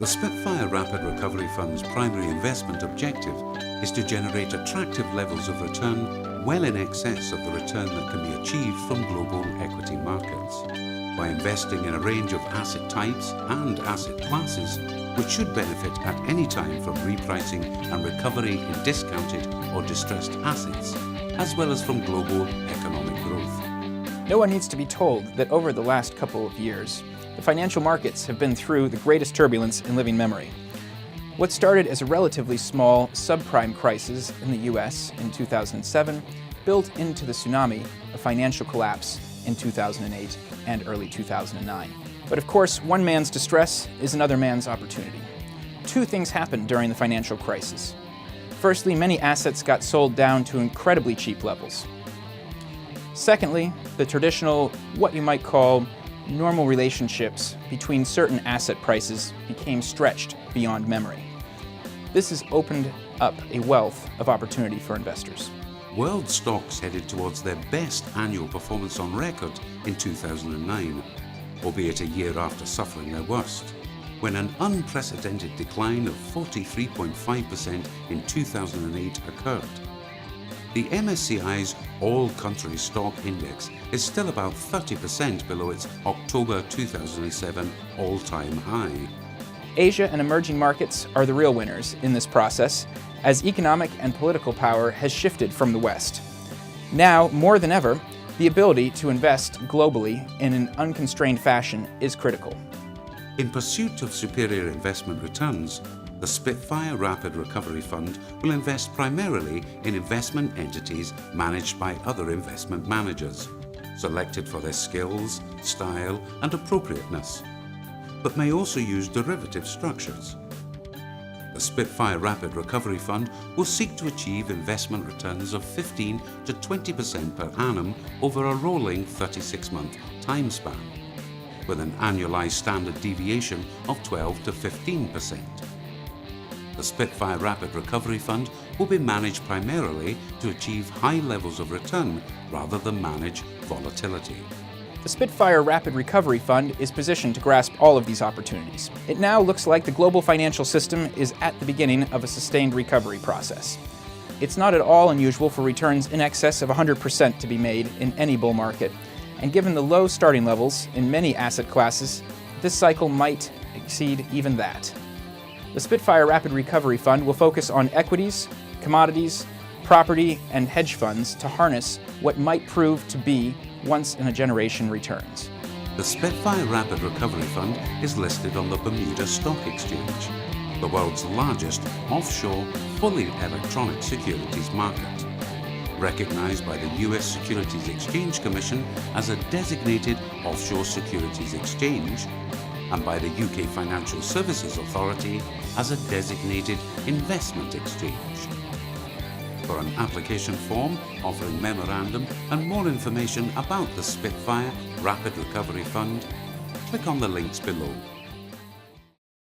The Spitfire Rapid Recovery Fund's primary investment objective is to generate attractive levels of return well in excess of the return that can be achieved from global equity markets by investing in a range of asset types and asset classes which should benefit at any time from repricing and recovery in discounted or distressed assets, as well as from global economic growth. No one needs to be told that over the last couple of years, the financial markets have been through the greatest turbulence in living memory. What started as a relatively small subprime crisis in the US in 2007 built into the tsunami of financial collapse in 2008 and early 2009. But of course, one man's distress is another man's opportunity. Two things happened during the financial crisis. Firstly, many assets got sold down to incredibly cheap levels. Secondly, the traditional, what you might call, normal relationships between certain asset prices became stretched beyond memory. This has opened up a wealth of opportunity for investors. World stocks headed towards their best annual performance on record in 2009, albeit a year after suffering their worst, when an unprecedented decline of 43.5% in 2008 occurred. The MSCI's All-Country Stock Index is still about 30% below its October 2007 all-time high. Asia and emerging markets are the real winners in this process, as economic and political power has shifted from the West. Now, more than ever, the ability to invest globally in an unconstrained fashion is critical. In pursuit of superior investment returns, the Spitfire Rapid Recovery Fund will invest primarily in investment entities managed by other investment managers, selected for their skills, style, and appropriateness, but may also use derivative structures. The Spitfire Rapid Recovery Fund will seek to achieve investment returns of 15 to 20% per annum over a rolling 36-month time span, with an annualized standard deviation of 12 to 15%. The Spitfire Rapid Recovery Fund will be managed primarily to achieve high levels of return rather than manage volatility. The Spitfire Rapid Recovery Fund is positioned to grasp all of these opportunities. It now looks like the global financial system is at the beginning of a sustained recovery process. It's not at all unusual for returns in excess of 100% to be made in any bull market, and given the low starting levels in many asset classes, this cycle might exceed even that. The Spitfire Rapid Recovery Fund will focus on equities, commodities, property, and hedge funds to harness what might prove to be once-in-a-generation returns. The Spitfire Rapid Recovery Fund is listed on the Bermuda Stock Exchange, the world's largest offshore, fully electronic securities market, recognized by the US Securities Exchange Commission as a designated offshore securities exchange, and by the UK Financial Services Authority as a designated investment exchange. For an application form offering memorandum and more information about the Spitfire Rapid Recovery Fund, click on the links below.